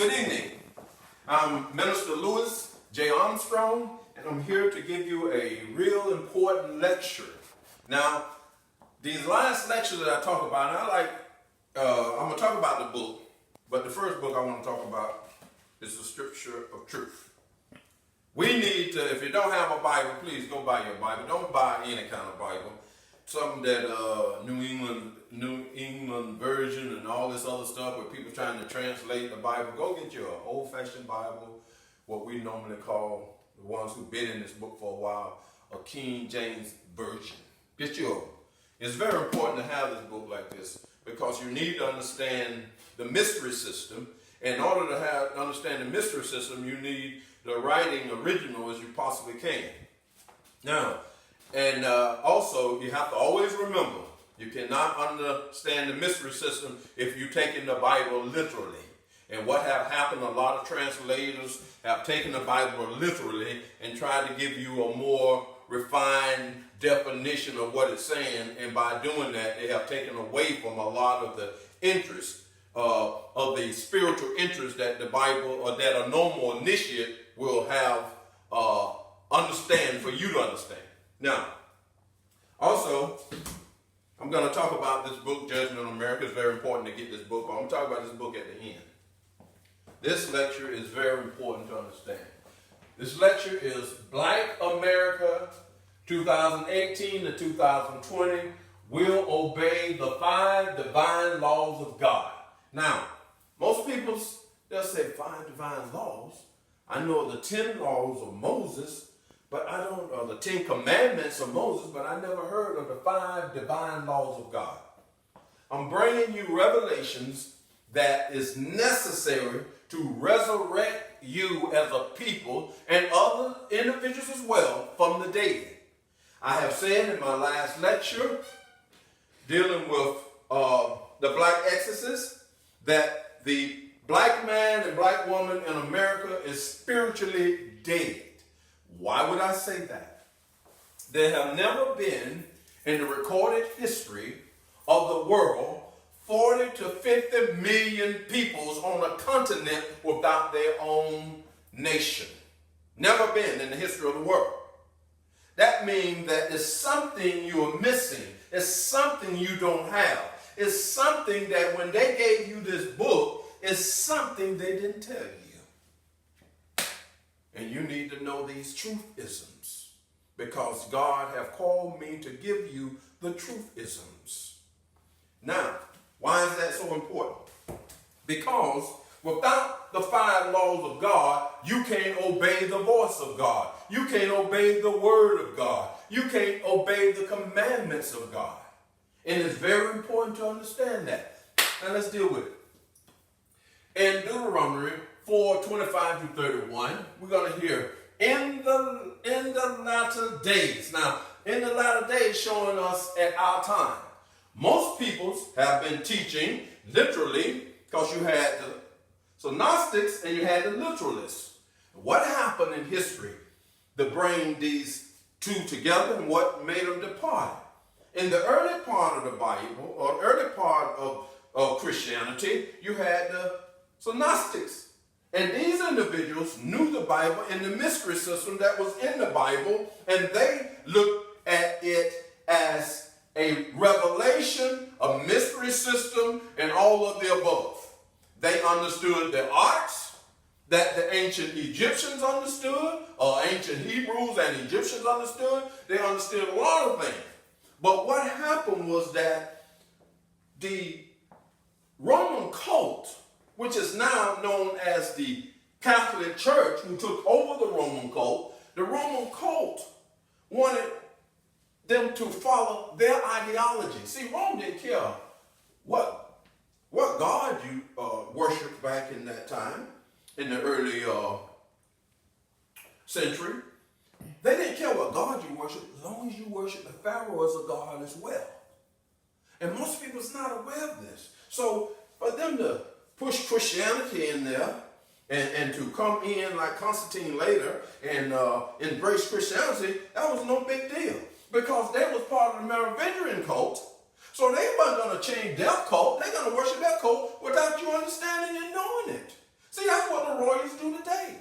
Good evening. I'm Minister Louis J. Armstrong, and I'm here to give you a real important lecture. Now, these last lectures that I talk about, I'm going to talk about the book, but the first book I want to talk about is the Scripture of Truth. We need to, if you don't have a Bible, please go buy your Bible. Don't buy any kind of Bible. Something that New England version and all this other stuff where people trying to translate the Bible. Go get your old-fashioned Bible, what we normally call, the ones who've been in this book for a while, a King James Version. Get yours. It's very important to have this book like this because you need to understand the mystery system. In order to understand the mystery system, you need the writing original as you possibly can. Now, and also, you have to always remember, you cannot understand the mystery system if you're taking the Bible literally. And what have happened, a lot of translators have taken the Bible literally and tried to give you a more refined definition of what it's saying. And by doing that, they have taken away from a lot of the interest of the spiritual interest that the Bible or that a normal initiate will have understand for you to understand. Now, also, I'm going to talk about this book, Judgment on America. It's very important to get this book. I'm going to talk about this book at the end. This lecture is very important to understand. This lecture is Black America 2018 to 2020 will obey the 5 divine laws of God. Now, most people, they'll say 5 divine laws. I know the 10 laws of Moses, but I don't, or the 10 commandments of Moses, but I never heard of the 5 divine laws of God. I'm bringing you revelations that is necessary to resurrect you as a people and other individuals as well from the dead. I have said in my last lecture, dealing with the black exorcist, that the black man and black woman in America is spiritually dead. Why would I say that? There have never been in the recorded history of the world 40 to 50 million peoples on a continent without their own nation. Never been in the history of the world. That means that there's something you're missing. It's something you don't have. It's something that when they gave you this book, it's something they didn't tell you. And you need to know these truth-isms because God have called me to give you the truth-isms. Now, why is that so important? Because without the 5 laws of God, you can't obey the voice of God. You can't obey the word of God. You can't obey the commandments of God. And it's very important to understand that. Now let's deal with it. In Deuteronomy 4:25 through 31, we're going to hear in the latter days. Now, in the latter days showing us at our time. Most peoples have been teaching literally because you had the Gnostics and you had the literalists. What happened in history to bring these two together and what made them depart? In the early part of the Bible, or early part of Christianity, you had the Gnostics. And these individuals knew the Bible and the mystery system that was in the Bible, and they looked at it as a revelation, a mystery system, and all of the above. They understood the arts that the ancient Egyptians understood, or ancient Hebrews and Egyptians understood. They understood a lot of things. But what happened was that the Roman cult, which is now known as the Catholic Church, who took over the Roman cult wanted them to follow their ideology. See, Rome didn't care what God you worshiped back in that time, in the early century. They didn't care what God you worship, as long as you worship the Pharaoh as a God as well. And most people's not aware of this. So for them to push Christianity in there and to come in like Constantine later and embrace Christianity, that was no big deal because they was part of the Merovingian cult. So they weren't going to change their cult. They're going to worship their cult without you understanding and knowing it. See, that's what the royals do today.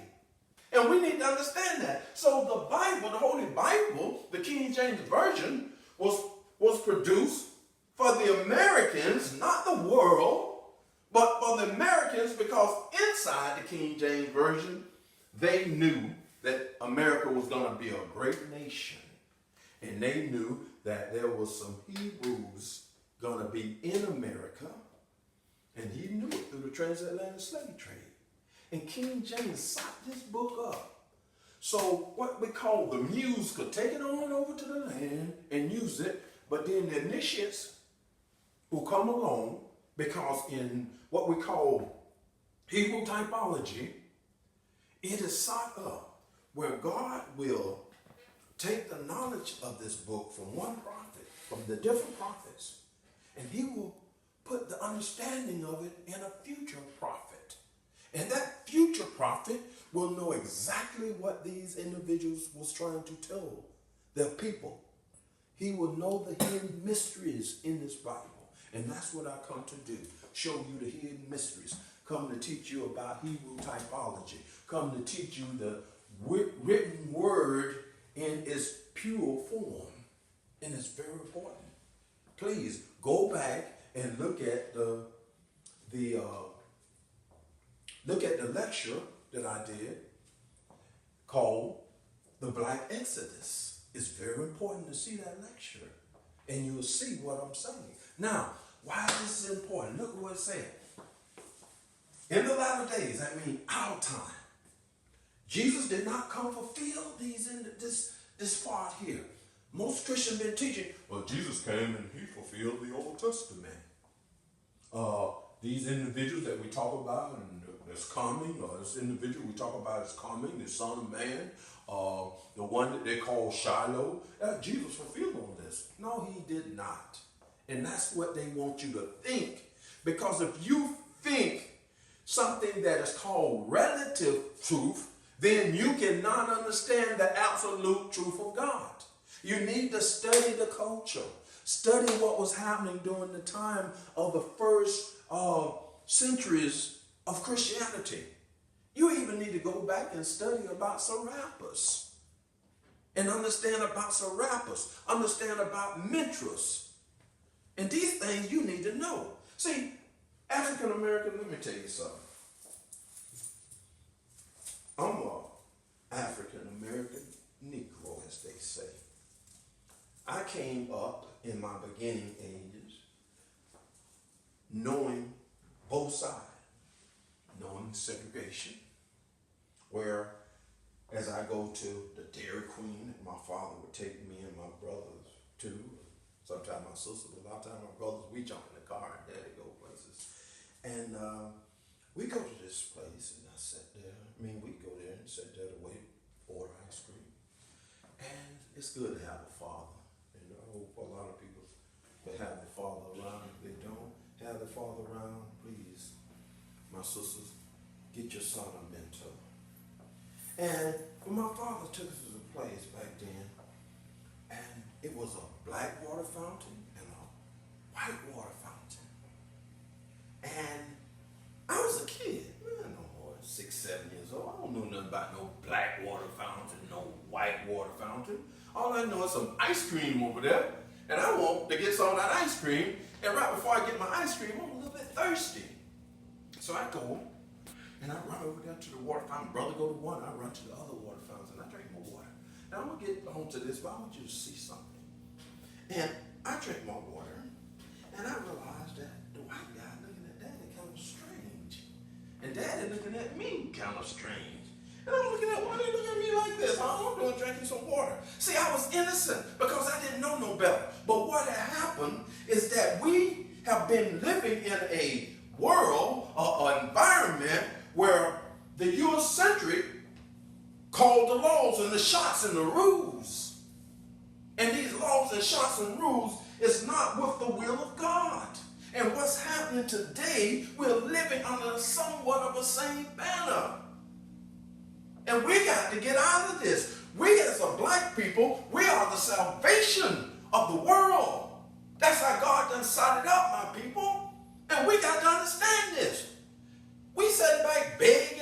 And we need to understand that. So the Bible, the Holy Bible, the King James Version, was produced for the Americans, not the world, but for the Americans, because inside the King James Version, they knew that America was going to be a great nation. And they knew that there was some Hebrews going to be in America. And he knew it through the transatlantic slave trade. And King James sought this book up. So what we call the Muse could take it on over to the land and use it. But then the initiates who come along, because in what we call Hebrew typology, it is sought up where God will take the knowledge of this book from one prophet, from the different prophets, and he will put the understanding of it in a future prophet. And that future prophet will know exactly what these individuals was trying to tell their people. He will know the hidden mysteries in this Bible. And that's what I come to do. Show you the hidden mysteries. Come to teach you about Hebrew typology. Come to teach you the written word in its pure form. And it's very important. Please go back and look at the lecture that I did called The Black Exodus. It's very important to see that lecture, and you'll see what I'm saying. Now, why is this important? Look at what it said. In the latter days, I mean our time, Jesus did not come fulfill these in this part here. Most Christians been teaching, well, Jesus came and he fulfilled the Old Testament. These individuals that we talk about and that's coming, or this individual we talk about is coming, the Son of Man, the one that they call Shiloh, Jesus fulfilled all this. No, he did not. And that's what they want you to think. Because if you think something that is called relative truth, then you cannot understand the absolute truth of God. You need to study the culture. Study what was happening during the time of the first centuries of Christianity. You even need to go back and study about Serapis and understand about Serapis, understand about Mithras. And these things you need to know. See, African American, let me tell you something. I'm an African American Negro, as they say. I came up in my beginning ages knowing both sides, knowing segregation, where as I go to the Dairy Queen, my father would take me and my brothers to, sometimes my sister, but a lot of times my brothers, we jump in the car and daddy go places. And we go to this place and I sat there, we go there and sat there to wait, order ice cream. And it's good to have a father. And I hope a lot of people will have their father around. If they don't have their father around, please, my sisters, get your son a mentor. And my father took us to a place back then, and it was a black water fountain and a white water fountain. And I was a kid, no more than 6, 7 years old. I don't know nothing about no black water fountain, no white water fountain. All I know is some ice cream over there, and I want to get some of that ice cream. And right before I get my ice cream, I'm a little bit thirsty. So I go, and I run over there to the water fountain. Brother go to one, I run to the other water fountain, and I drink my water. Now I'm going to get home to this, but I want you to see something. And I drink my water, and I realized that the white guy looking at Daddy kind of strange. And Daddy looking at me kind of strange. And I'm looking at, why they looking at me like this? I'm doing drinking some water. See, I was innocent because I didn't know no better. But what had happened is that we have been living in a world, an environment where the Eurocentric called the laws and the shots and the rules. And these laws and shots and rules is not with the will of God. And what's happening today, we're living under somewhat of a same banner. And we got to get out of this. We as a black people, we are the salvation of the world. That's how God done set it up, my people. And we got to understand this. We sat back begging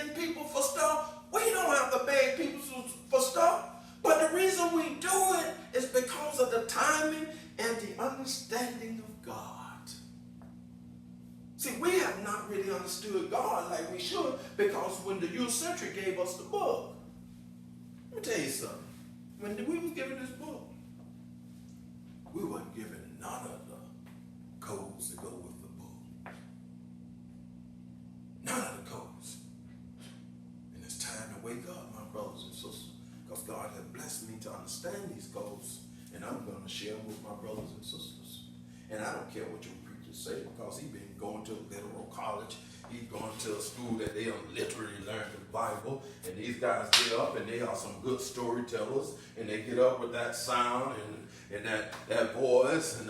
of the timing and the understanding of God. See, we have not really understood God like we should, because when the Eurocentric gave us the book, let me tell you something. When we was given this book, we weren't given none of the codes to go with the book. None of the codes. And it's time to wake up, my brothers and sisters, because God has blessed me to understand these codes, and I'm going to share them with my brothers and sisters. And I don't care what your preachers say, because he's been going to a literal college. He's going to a school that they don't literally learn the Bible. And these guys get up, and they are some good storytellers, and they get up with that sound and that voice and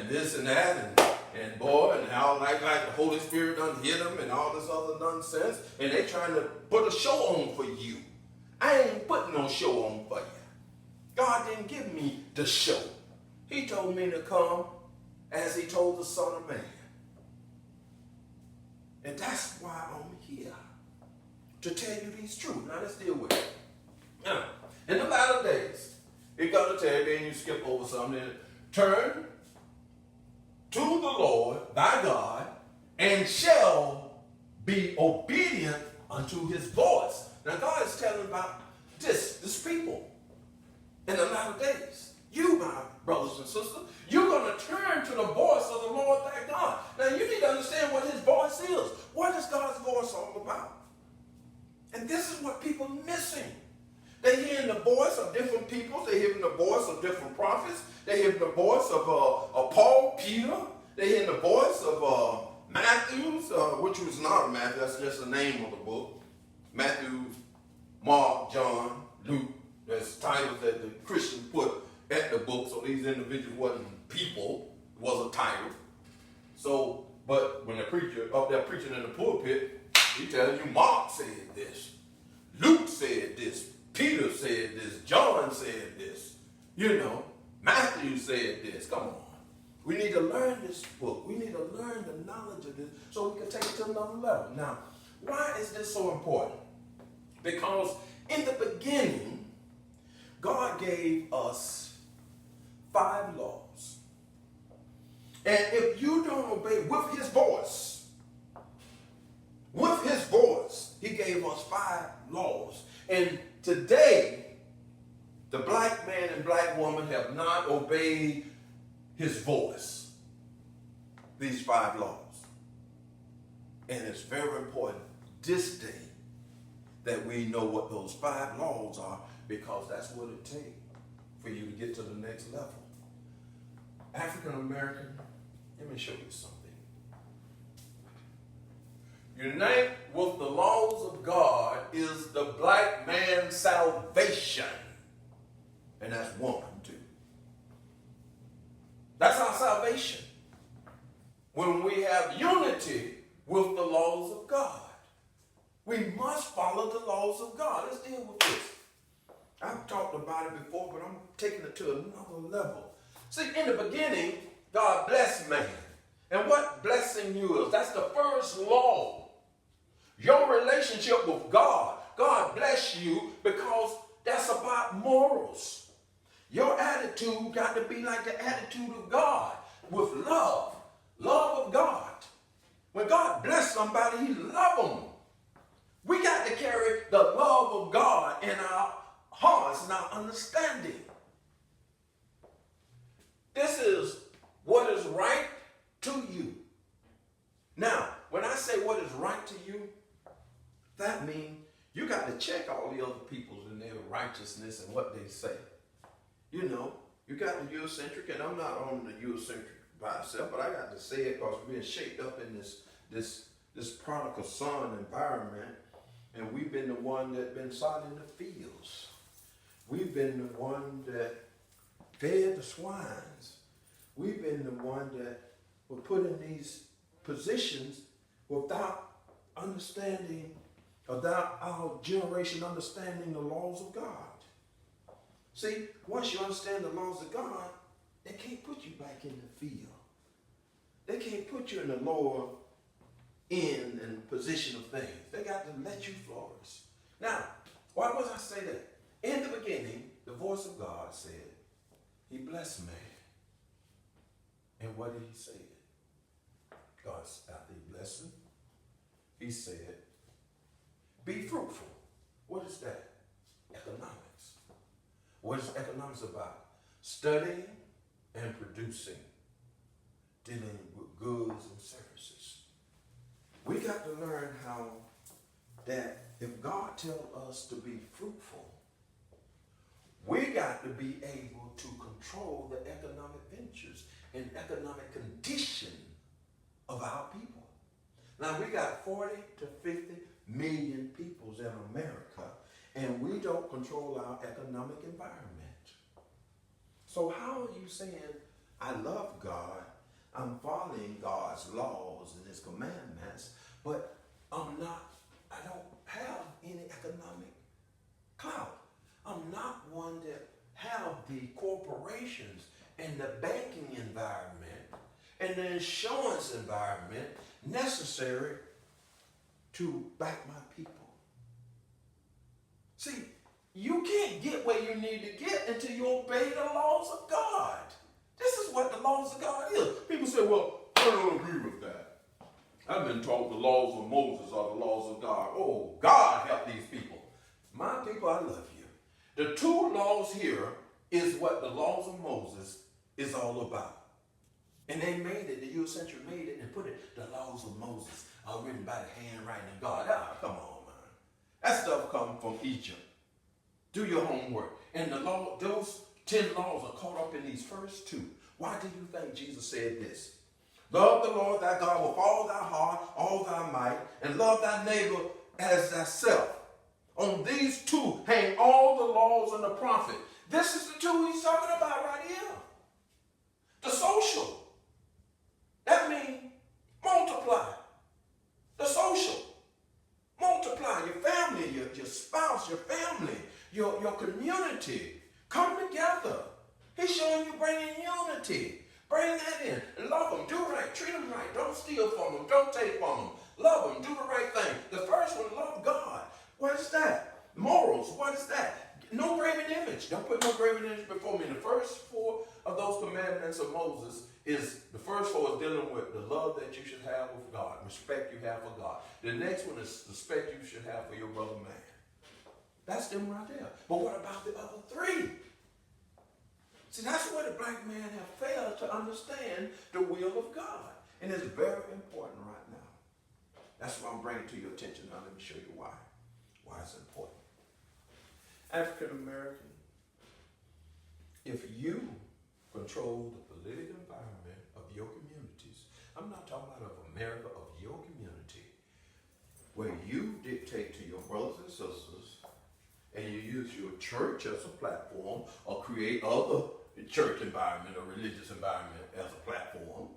this and that and boy, and how like the Holy Spirit done hit them and all this other nonsense, and they trying to put a show on for you. I ain't putting no show on for you. God didn't give me the show. He told me to come as he told the Son of Man. And that's why I'm here, to tell you these truths. Now let's deal with it. Now, in the latter days, it got to tell you, then you skip over something. Turn to the Lord thy God, and shall be obedient unto his voice. Now God is telling about this people in the latter days. You, my brothers and sisters, you're going to turn to the voice of the Lord thy God. Now you need to understand what his voice is. What is God's voice all about? And this is what people are missing. They're hearing the voice of different people. They're hearing the voice of different prophets. They're hearing the voice of Paul, Peter. They're hearing the voice of Matthew, which was not a Matthew. That's just the name of the book. Matthew, Mark, John, Luke. That's titles that the Christians put at the book. So these individuals wasn't people. It was a title. So, but when the preacher up there preaching in the pulpit, he tells you Mark said this. Luke said this. Peter said this, John said this, Matthew said this. Come on. We need to learn this book. We need to learn the knowledge of this so we can take it to another level. Now, why is this so important? Because in the beginning, God gave us 5 laws. And if you don't obey with his voice, he gave us 5 laws. And today, the black man and black woman have not obeyed his voice. These 5 laws. And it's very important this day that we know what those 5 laws are, because that's what it takes for you to get to the next level. African American, let me show you something. Unite with the laws of God is the black man's salvation. And that's 1, 2. That's our salvation. When we have unity with the laws of God, we must follow the laws of God. Let's deal with this. I've talked about it before, but I'm taking it to another level. See, in the beginning, God blessed man. And what blessing you is, that's the first law. Your relationship with God. God bless you because that's about morals. Your attitude got to be like the attitude of God, with love. Love of God. When God bless somebody, he love them. We got to carry the love of God in our hearts and our understanding. This is what is right to you. Now, when I say what is right to you, that means you got to check all the other people's and their righteousness and what they say. You got the Eurocentric, and I'm not on the Eurocentric by itself, but I got to say it because we're being shaped up in this prodigal son environment, and we've been the one that been sod in the fields. We've been the one that fed the swines. We've been the one that were put in these positions without understanding, without our generation understanding the laws of God. See, once you understand the laws of God, they can't put you back in the field. They can't put you in the lower end and position of things. They got to let you flourish. Now, why was I say that? In the beginning, the voice of God said, He blessed man. And what did he say? God, after he blessed him, he said, be fruitful. What is that? Economics. What is economics about? Studying and producing, dealing with goods and services. We got to learn how that if God tells us to be fruitful, we got to be able to control the economic ventures and economic condition of our people. Now we got 40 to 50 million people in America, and we don't control our economic environment. So how are you saying, I love God, I'm following God's laws and his commandments, but I don't have any economic clout. I'm not one that have the corporations and the banking environment and the insurance environment necessary to back my people. See, you can't get where you need to get until you obey the laws of God. This is what the laws of God is. People say, well, I don't agree with that. I've been taught the laws of Moses are the laws of God. Oh, God help these people. My people, I love you. The two laws here is what the laws of Moses is all about. And they made it, the U.S. Century made it and put it, the laws of Moses are written by the handwriting of God. Ah, come on, man. That stuff comes from Egypt. Do your homework. And the law, those 10 laws are caught up in these first two. Why do you think Jesus said this? Love the Lord thy God with all thy heart, all thy might, and love thy neighbor as thyself. On these two hang all the laws and the prophet. This is the two he's talking about right here. The social. That means multiply. The social. Multiply your family, your spouse, your family, your community. Come together. He's showing you bringing unity. Bring that in. Love them. Do right. Treat them right. Don't steal from them. Don't take from them. Love them. Do the right thing. The first one, love God. What is that? Morals. What is that? No graven image. Don't put no graven image before me. The first 4 of those commandments of Moses is, the first 4 is dealing with the love that you should have with God, respect you have for God. The next one is the respect you should have for your brother man. That's them right there. But what about the other 3? See, that's where the black man have failed to understand the will of God. And it's very important right now. That's what I'm bringing to your attention. Now let me show you why. Why it's important. African American, if you control the political environment of your communities, I'm not talking about of America, of your community, where you dictate to your brothers and sisters, and you use your church as a platform, or create other church environment or religious environment as a platform,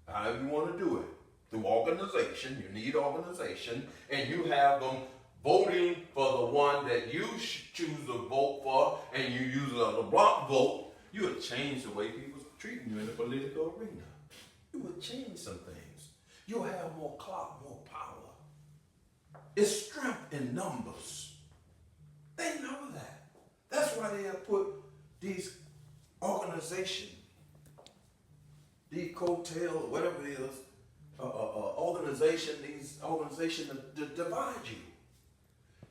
however you want to do it, through organization, you need organization, and you have them voting for the one that you choose to vote for, and you use a block vote, you would change the way people are treating you in the political arena. You would change some things. You'll have more clout, more power. It's strength in numbers. They know that. That's why they have put these organizations, these coattail, whatever it is, these organizations to divide you.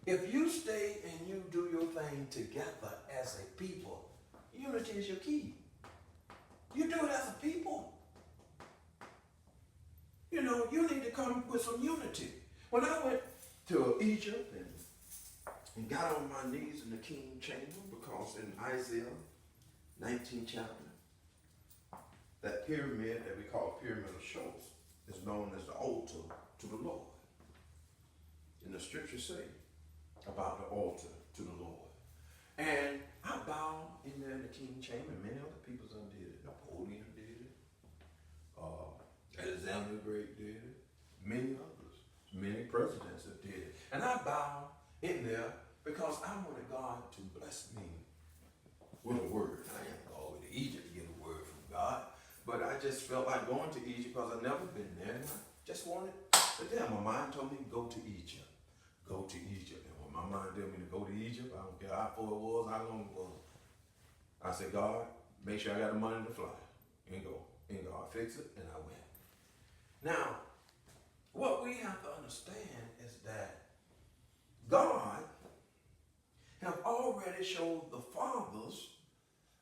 If you stay and you do your thing together as a people, unity is your key. You do it as a people. You know, you need to come with some unity. When I went to Egypt and got on my knees in the King Chamber, because in Isaiah 19 chapter, that pyramid that we call Pyramid of Shoals is known as the altar to the Lord. And the scriptures say about the altar to the Lord. And I bowed in there in the King Chamber, and many other people did it. Napoleon did it. Alexander the Great did it. Many others. Many presidents have did it. And I bowed in there because I wanted God to bless me with a word. I ain't go over to Egypt to get a word from God, but I just felt like going to Egypt because I've never been there. And I just wanted, but then my mind told me to go to Egypt. Go to Egypt. And when my mind told me to go to Egypt, I don't care how far it was, how long it was. I said, God, make sure I got the money to fly. And go. And God fix it, and I went. Now, what we have to understand is that God have already showed the fathers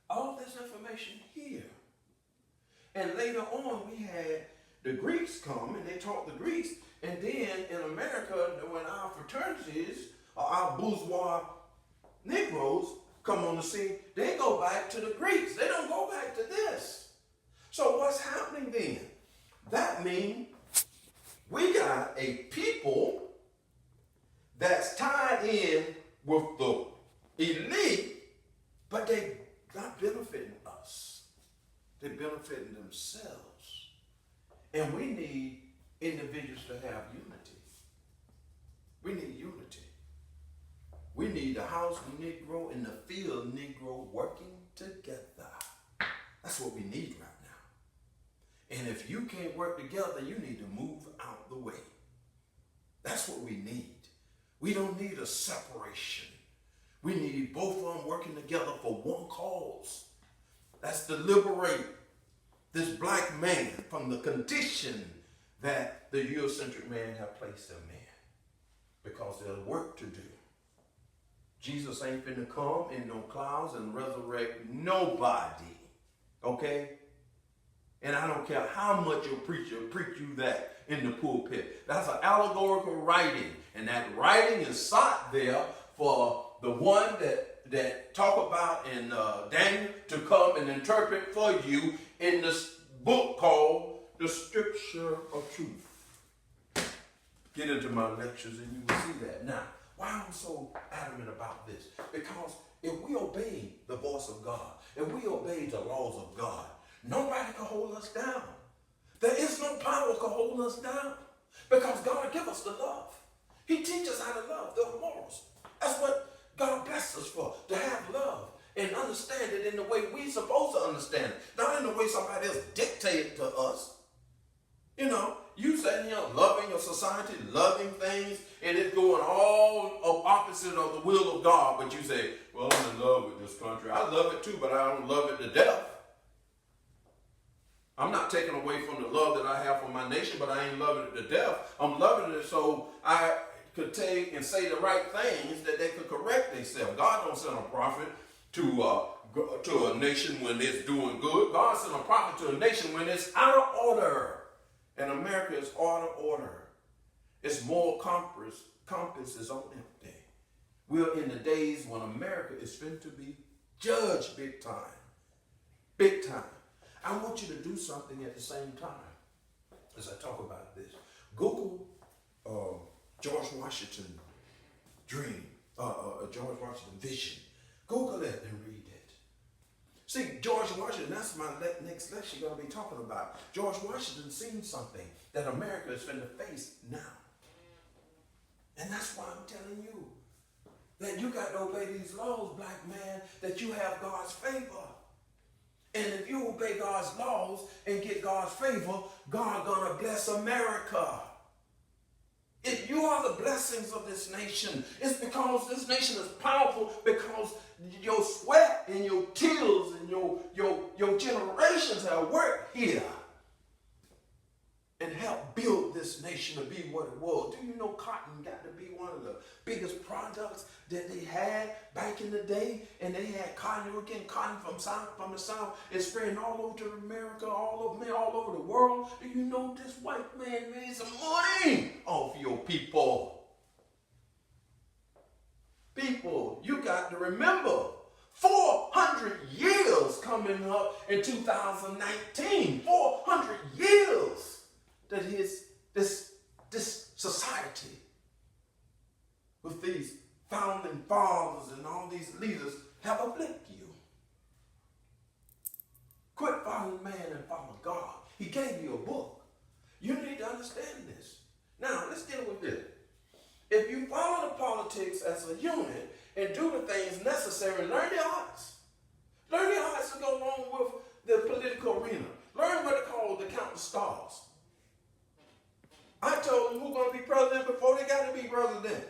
all this information here. And later on, we had the Greeks come, and they taught the Greeks. And then in America, when our fraternities, or our bourgeois Negroes come on the scene, they go back to the Greeks. They don't go back to this. So what's happening then? That means we got a people that's tied in with the elite, but they not benefiting us. They're benefiting themselves. And we need individuals to have unity. We need unity. We need a house Negro and the field Negro working together. That's what we need right now. And if you can't work together, you need to move out the way. That's what we need. We don't need a separation. We need both of them working together for one cause. That's to liberate this black man from the condition that the Eurocentric man have placed him in. Because there's work to do. Jesus ain't finna come in no clouds and resurrect nobody. Okay? And I don't care how much your preacher preach you that in the pulpit. That's an allegorical writing. And that writing is sought there for the one that talk about in Daniel to come and interpret for you in this book called The Scripture of Truth. Get into my lectures and you will see that. Now, why I'm so adamant about this? Because if we obey the voice of God, if we obey the laws of God, nobody can hold us down. There is no power can hold us down. Because God give us the love. He teaches how to love, the morals. That's what God blessed us for, to have love and understand it in the way we're supposed to understand it. Not in the way somebody else dictated to us. You know, you sitting here loving your society, loving things, and it's going all opposite of the will of God. But you say, well, I'm in love with this country. I love it too, but I don't love it to death. I'm not taking away from the love that I have for my nation, but I ain't loving it to death. I'm loving it so I could take and say the right things that they could correct themselves. God don't send a prophet to a nation when it's doing good. God sent a prophet to a nation when it's out of order. And America is order. Its moral compass is on empty. We're in the days when America is fit to be judged big time. Big time. I want you to do something at the same time as I talk about this. Google George Washington dream, George Washington vision. Google it and read it. See, George Washington, that's my next lecture you're going to be talking about. George Washington seen something that America is going to face now. And that's why I'm telling you that you got to obey these laws, black man, that you have God's favor. And if you obey God's laws and get God's favor, God gonna bless America. If you are the blessings of this nation, it's because this nation is powerful because your sweat and your tears and your generations have worked here and helped build this nation to be what it was. Do you know cotton got to be one of the biggest products that they had back in the day? And they had cotton, they were getting cotton from the south and spreading all over to America, all over the world. Do you know this white man made some money off your people? People, you got to remember, 400 years coming up in 2019. 400 years that this society with these founding fathers and all these leaders have uplifted you. Quit following man and follow God. He gave you a book. You need to understand this. Now, let's deal with this. If you follow the politics as a unit and do the things necessary, learn the arts. Learn the arts to go along with the political arena. Learn what they call the count of stars. I told them who's going to be president before they got to be president.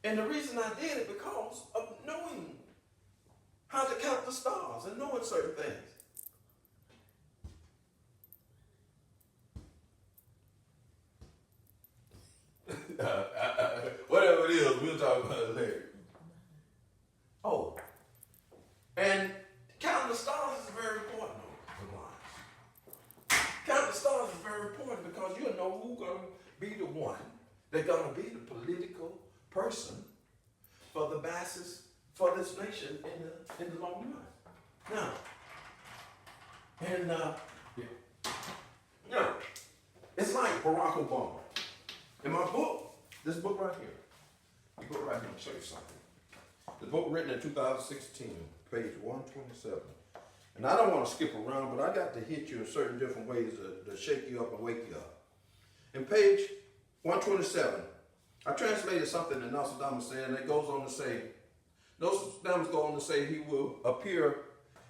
And the reason I did it because of knowing how how to count the stars and knowing certain things. Whatever it is, we'll talk about it later. Oh, and counting the stars is very important. Counting the stars is very important because you'll know who's going to be the one that's going to be the political person for the masses, for this nation in the long run. Now, and it's like Barack Obama. In my book, this book right here, I'll show you something. The book written in 2016, page 127. And I don't want to skip around, but I got to hit you in certain different ways to shake you up and wake you up. In page 127, I translated something that Nostradamus said, and it goes on to say, Nostradamus goes on to say he will appear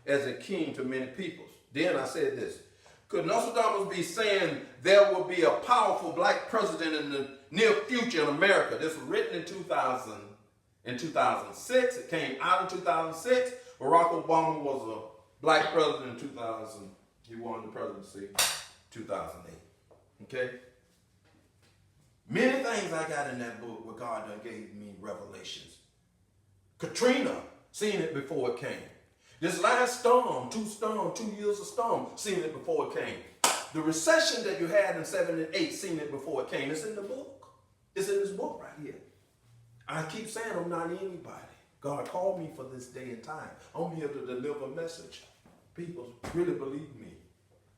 as a king to many peoples. Then I said this, could Nostradamus be saying there will be a powerful black president in the near future in America? This was written in 2006. It came out in 2006. Barack Obama was a black president in 2000. He won the presidency 2008. Okay? Many things I got in that book where God done gave me revelations. Katrina, seen it before it came. This last storm, 2 years of storm, seen it before it came. The recession that you had in 7 and 8, seen it before it came. It's in the book. It's in this book right here. I keep saying I'm not anybody. God called me for this day and time. I'm here to deliver a message. People really believe me.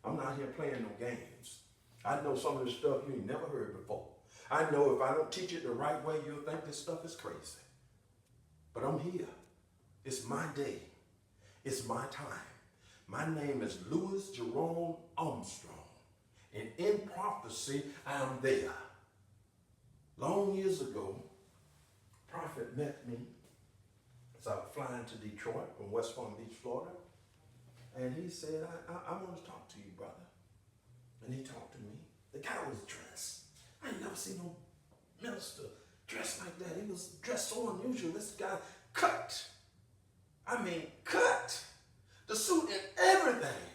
I'm not here playing no games. I know some of the stuff you ain't never heard before. I know if I don't teach it the right way, you'll think this stuff is crazy. But I'm here. It's my day. It's my time. My name is Louis Jerome Armstrong. And in prophecy, I am there. Long years ago, a prophet met me as I was flying to Detroit from West Palm Beach, Florida. And he said, I want to talk to you, brother. And he talked to me. The guy was dressed. I ain't never seen no minister dressed like that. He was dressed so unusual. This guy cut. I mean, cut. The suit and everything.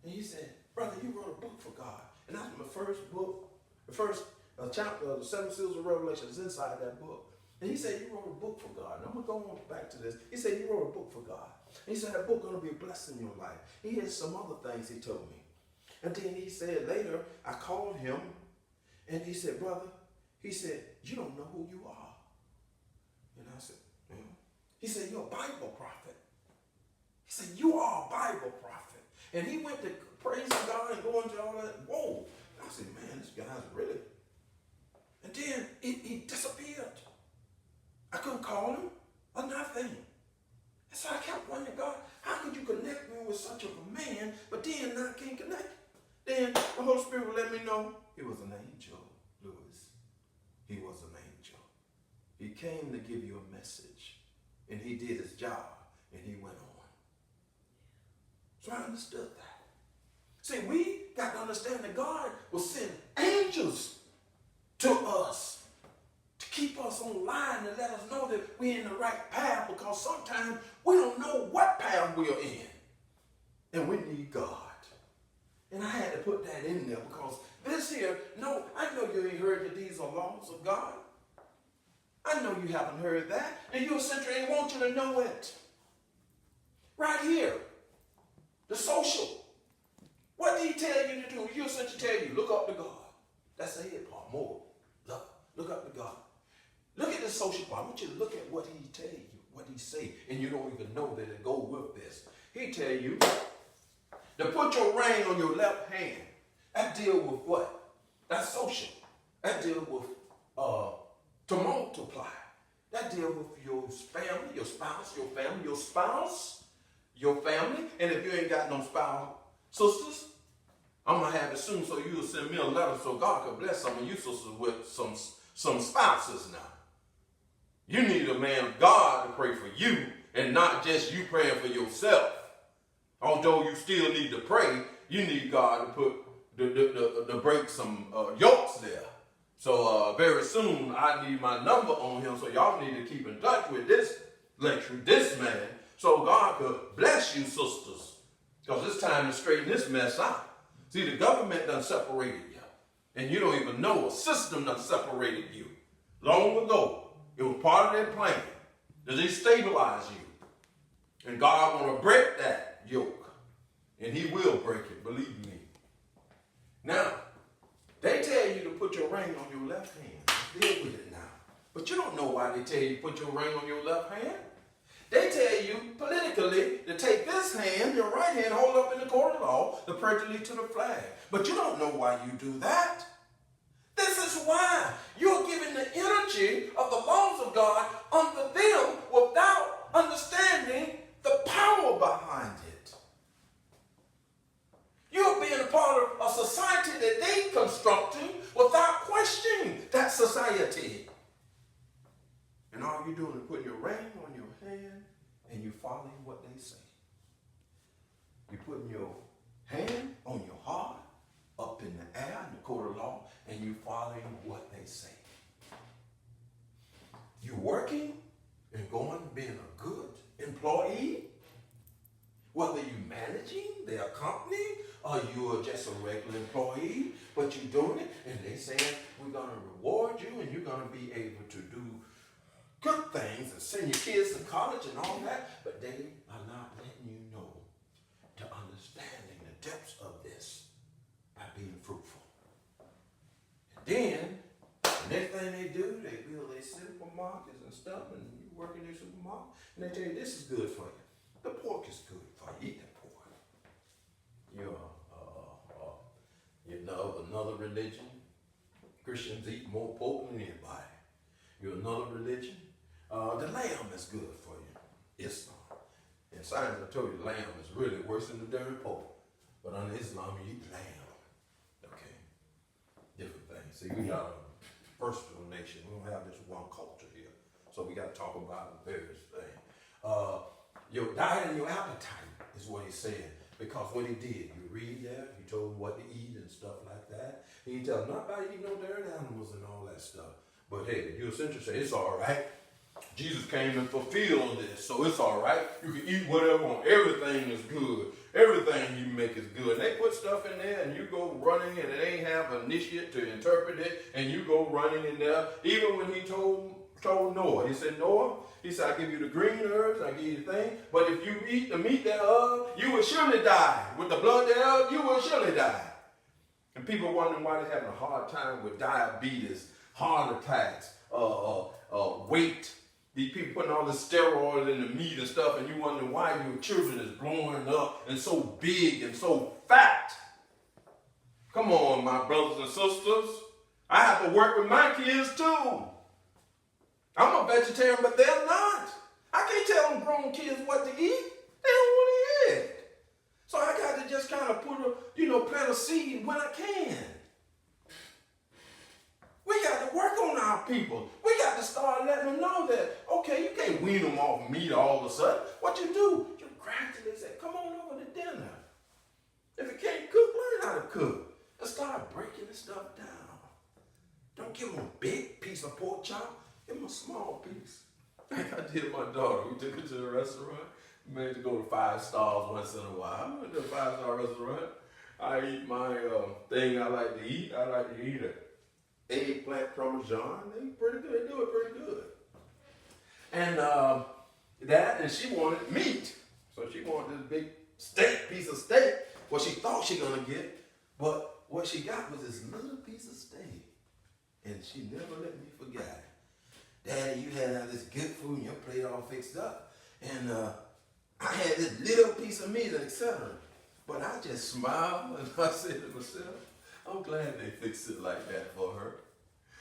And he said, brother, you wrote a book for God. And that's my first book. The first chapter of the 7 Seals of Revelation is inside that book. And he said, you wrote a book for God. And I'm going to go on back to this. He said, you wrote a book for God. And he said, that book going to be a blessing in your life. He had some other things he told me. And then he said later, I called him. And he said, brother, he said, you don't know who you are. And I said, yeah. He said, you're a Bible prophet. He said, you are a Bible prophet. And he went to praise God and go into all that. Whoa. I said, man, this guy's really. And then he disappeared. I couldn't call him or nothing. And so I kept wondering, God, how could you connect me with such a man, but then I can't connect? Then the Holy Spirit would let me know he was an angel, Louis. He was an angel. He came to give you a message, and he did his job, and he went on. So I understood that. See, we got to understand that God will send angels to us to keep us on line and let us know that we're in the right path, because sometimes we don't know what path we're in, and we need God. And I had to put that in there because this here, no, I know you ain't heard that these are laws of God. I know you haven't heard that, and your center ain't want you to know it. Right here, the social. What did he tell you to do? Your center tell you, look up to God. That's the head part, more. Look up to God. Look at the social part. I want you to look at what he tell you, what he say, and you don't even know that it go with this. He tell you to put your ring on your left hand. That deal with what? That's social. That deal with to multiply. That deal with your family, your spouse, your family, your spouse, your family. And if you ain't got no spouse, sisters, I'm going to have it soon so you'll send me a letter so God can bless some of you sisters with some spouses now. You need a man of God to pray for you and not just you praying for yourself. Although you still need to pray, you need God to put to break some yokes there. So very soon I need my number on him, so y'all need to keep in touch with this lecturer, this man, So God could bless you, sisters, because it's time to straighten this mess out. See, the government done separated you, and you don't even know a system done separated you. Long ago, it was part of their plan to destabilize you. And God want to break that yoke, and he will break it, believe me. Now, they tell you to put your ring on your left hand. Deal with it now. But you don't know why they tell you to put your ring on your left hand. They tell you politically to take this hand, your right hand, hold up in the court of law, to perjure to the flag. But you don't know why you do that. This is why you're giving the energy of the laws of God unto them without understanding the power behind it. You're being a part of a society that they constructing without questioning that society. And all you're doing is putting your ring on your hand and you're following what they say. You're putting your hand on your heart up in the air in the court of law and you're following what they say. You're working and going, being a good employee, whether you're managing their company or you're just a regular employee, but you're doing it and they saying, we're going to reward you and you're going to be able to do good things and send your kids to college and all that, but they are not letting you know to understanding the depths of this by being fruitful. And then, the next thing they do, they build their supermarkets and stuff, and you work in their supermarket, and they tell you this is good for you. The pork is good for you. Eat that pork. You're another religion. Christians eat more pork than anybody. You're another religion. The lamb is good for you. Islam. In science, I told you the lamb is really worse than the dirty pork. But under Islam, you eat lamb. Okay. Different things. See, we got a versatile nation. We don't have this one culture here. So we got to talk about various things. Your diet and your appetite is what he said. Because what he did, you read there, he told him what to eat and stuff like that. He didn't tell him not about eating no dirty animals and all that stuff. But hey, the Jewish century say it's all right. Jesus came and fulfilled this, so it's all right. You can eat whatever you want. Everything is good. Everything you make is good. And they put stuff in there, and you go running, and they ain't have an initiate to interpret it, and you go running in there. Even when he told Noah, he said, Noah, he said, I give you the green herbs, I give you the thing, but if you eat the meat thereof, you will surely die. With the blood thereof, you will surely die. And people wondering why they're having a hard time with diabetes, heart attacks, weight. These people putting all the steroids in the meat and stuff, and you wondering why your children is blowing up and so big and so fat. Come on, my brothers and sisters. I have to work with my kids too. I'm a vegetarian, but they're not. I can't tell them grown kids what to eat. They don't want to hear it. So I got to just kind of plant a seed when I can. We got to work on our people. We got to start letting them know that, okay, you can't wean them off meat all of a sudden. What you do, you gradually say, come on over to dinner. If you can't cook, learn how to cook. And start breaking this stuff down. Don't give them a big piece of pork chop. Give them a small piece. Like I did my daughter. We took her to the restaurant. We made her go to 5 stars once in a while. I went to a 5-star restaurant. I eat my thing I like to eat. I like to eat it. Eggplant parmesan, they pretty good. They do it pretty good. And and she wanted meat. So she wanted this big piece of steak. What she thought she gonna get, but what she got was this little piece of steak. And she never let me forget it. Daddy, you had this good food and your plate all fixed up. And I had this little piece of meat, etc. But I just smiled and I said to myself, I'm glad they fixed it like that for her.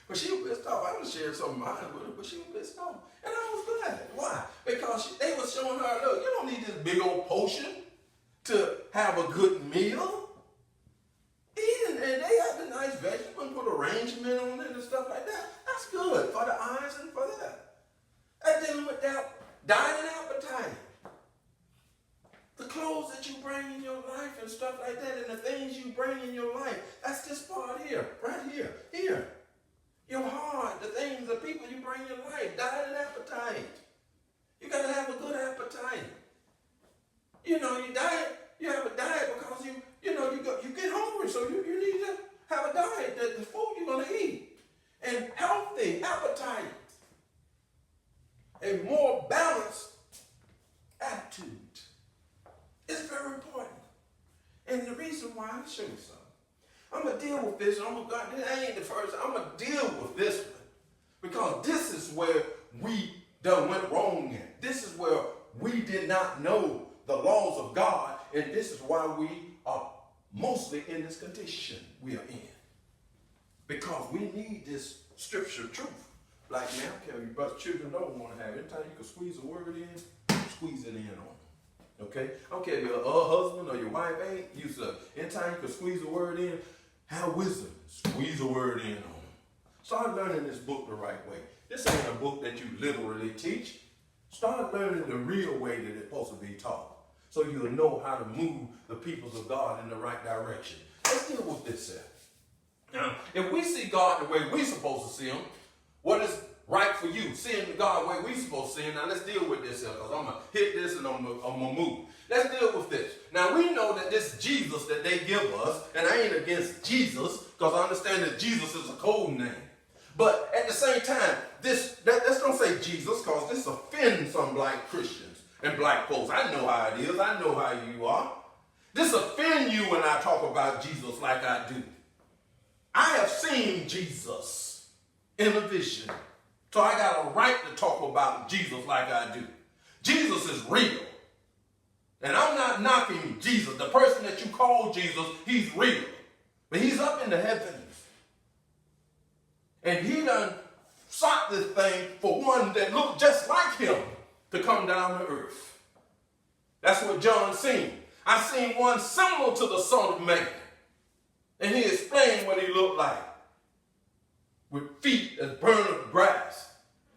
But she was pissed off. I done shared some of mine with her, but she was pissed off. And I was glad. Why? Because they was showing her, look, you don't need this big old potion to have a good meal. Eating, and they have the nice vegetables and put arrangement on it and stuff like that. That's good for the eyes and for that. And dealing with that diet and appetite. The clothes that you bring in your life and stuff like that, and the things you bring in your life, that's this part here, right here, here. Your heart, the things, the people you bring in your life, diet and appetite. You got to have a good appetite. You know, you have a diet because you get hungry, so you need to have a diet, that the food you're going to eat. And healthy appetite. A more balanced attitude. It's very important. And the reason why, I'll show you something. I'm going to deal with this. That ain't the first. I'm going to deal with this one. Because this is where we done went wrong in. This is where we did not know the laws of God. And this is why we are mostly in this condition we are in. Because we need this scripture truth. Like, man, I don't care if your brother children don't want to have it. Anytime you can squeeze a word in, squeeze it in on them. Okay? I don't care if your husband or your wife ain't used to. Anytime you can squeeze a word in, have wisdom. Squeeze a word in on them. Start learning this book the right way. This ain't a book that you literally teach. Start learning the real way that it's supposed to be taught. So you'll know how to move the peoples of God in the right direction. Let's deal with this here. Now, if we see God the way we're supposed to see him, what is right for you? Seeing God the way we're supposed to see him. Now let's deal with this here, because I'm going to hit this and I'm going to move. Let's deal with this. Now we know that this Jesus that they give us, and I ain't against Jesus, because I understand that Jesus is a code name. But at the same time, let's don't say Jesus, because this offends some black Christians and black folks. I know how it is. I know how you are. This offends you when I talk about Jesus like I do. I have seen Jesus in a vision. So I got a right to talk about Jesus like I do. Jesus is real. And I'm not knocking Jesus. The person that you call Jesus, he's real. But he's up in the heavens. And he done sought this thing for one that looked just like him to come down to earth. That's what John seen. I seen one similar to the Son of Man. And he explained what he looked like. With feet as burned of brass.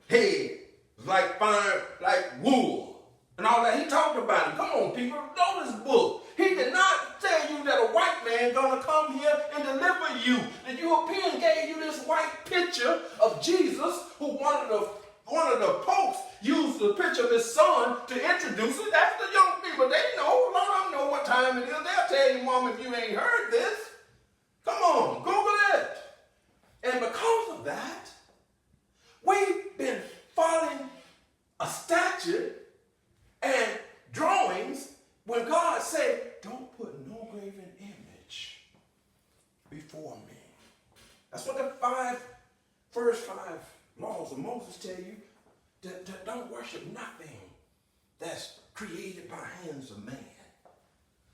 Head like fire, like wool. And all that. He talked about it. Come on, people. Know this book. He did not tell you that a white man gonna come here and deliver you. The European gave you this white picture of Jesus, who one of the popes used the picture of his son to introduce it. That's the young people. They know. A lot of them know what time it is. They'll tell you, Mom, if you ain't heard this. Come on, Google it. And because of that, we've been following a statute and drawings when God said, don't put no graven image before me. That's what the first five laws of Moses tell you. That don't worship nothing that's created by hands of man.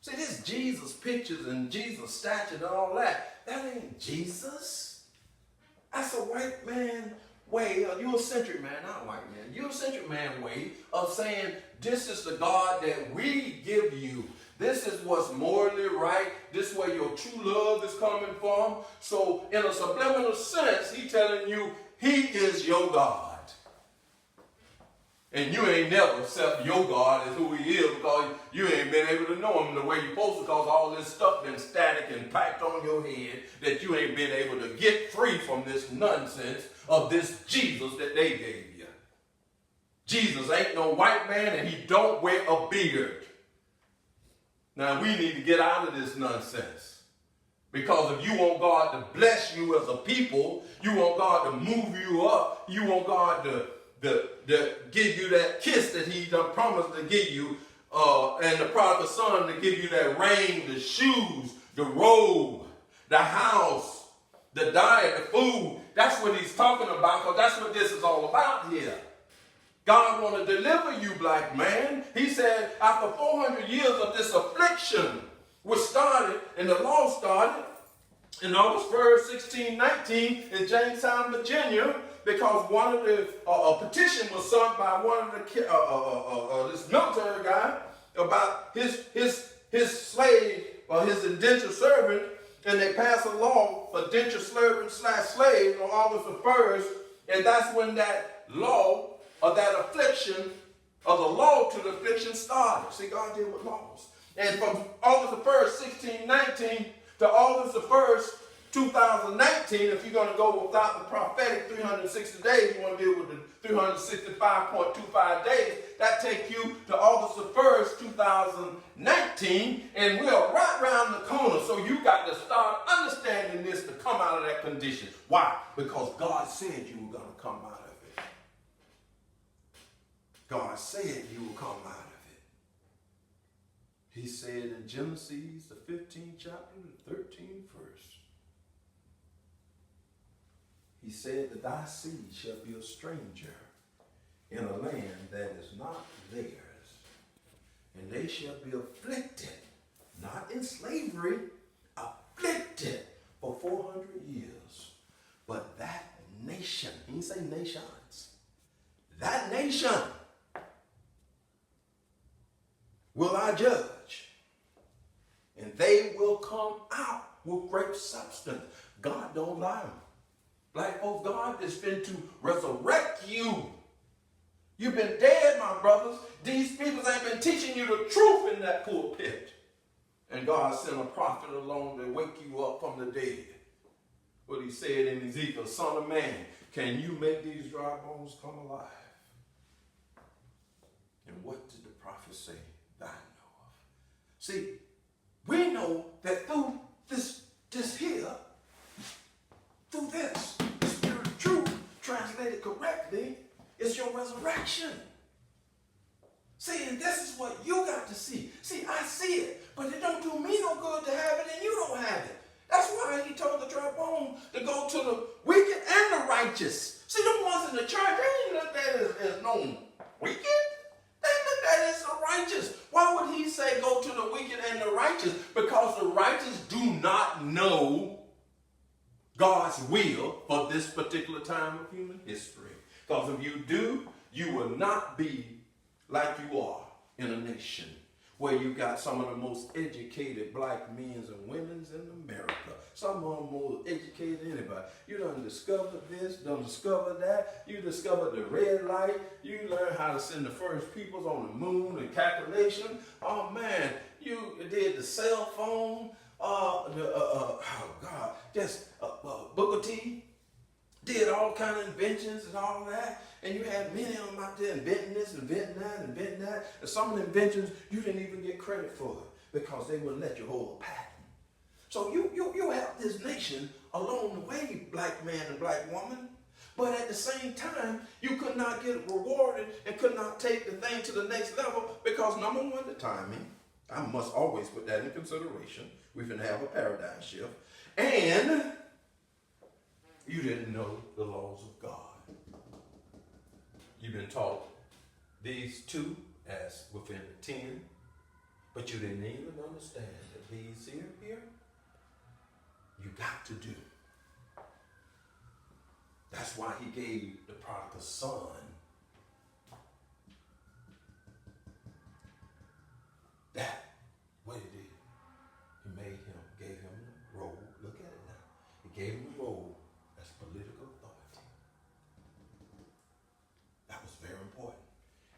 See, this Jesus pictures and Jesus statue and all that, that ain't Jesus. That's a white man way, a Eurocentric man, not a white man, Eurocentric man way of saying, this is the God that we give you. This is what's morally right. This is where your true love is coming from. So in a subliminal sense, he's telling you he is your God. And you ain't never accept your God as who he is, because you ain't been able to know him the way you're supposed to, because all this stuff been static and packed on your head that you ain't been able to get free from this nonsense of this Jesus that they gave you. Jesus ain't no white man, and he don't wear a beard. Now we need to get out of this nonsense. Because if you want God to bless you as a people, you want God to move you up, you want God to give you that kiss that he done promised to give you, and the prodigal son to give you that ring, the shoes, the robe, the house, the diet, the food. That's what he's talking about, because that's what this is all about here. God want to deliver you, black man. He said after 400 years of this affliction, which started, and the law started in August 1st, 1619 in Jamestown, Virginia, because one of the a petition was sent by one of the this military guy about his slave or his indentured servant, and they passed a law for indentured servant / slave on August the 1st, and that's when that law or that affliction or the law to the affliction started. See, God deal with laws. And from August the 1st, 1619 to August the 1st, 2019, if you're going to go without the prophetic 360 days, you want to deal with the 365.25 days, that take you to August the 1st, 2019, and we're right around the corner. So you got to start understanding this to come out of that condition. Why? Because God said you were going to come out of it. God said you will come out of it. He said in Genesis, the 15th chapter, the 13th verse, he said that thy seed shall be a stranger in a land that is not theirs, and they shall be afflicted, not in slavery, afflicted for 400 years. But that nation, he didn't say nations, that nation will I judge, and they will come out with great substance. God don't lie. Black folks, God is fin to resurrect you. You've been dead, my brothers. These people ain't been teaching you the truth in that pulpit. And God sent a prophet along to wake you up from the dead. What he said in Ezekiel, son of man, can you make these dry bones come alive? And what did the prophet say that I know of? See, we know that through this here, through this, the spirit of truth, translated correctly, is your resurrection. See, and this is what you got to see. See, I see it, but it don't do me no good to have it and you don't have it. That's why he told the dry bone to go to the wicked and the righteous. See, the ones in the church, they ain't looked at as no wicked. They looked at it as the righteous. Why would he say go to the wicked and the righteous? Because the righteous do not know God's will for this particular time of human history. Because if you do, you will not be like you are in a nation where you got some of the most educated black men and women in America. Some of them more educated than anybody. You done discovered this, done discovered that. You discovered the red light. You learned how to send the first peoples on the moon and calculation. Oh man, you did the cell phone. Booker T did all kind of inventions and all that, and you had many of them out there inventing this, inventing that, inventing that, and some of the inventions you didn't even get credit for it because they wouldn't let you hold a patent. So you helped this nation along the way, black man and black woman, but at the same time, you could not get rewarded and could not take the thing to the next level because number one, the timing. I must always put that in consideration. We're going to have a paradigm shift. And you didn't know the laws of God. You've been taught these two as within the 10, but you didn't even understand that these here, you got to do. That's why he gave the prodigal son that. What he did, he gave him the role. Look at it now. He gave him the role as political authority. That was very important.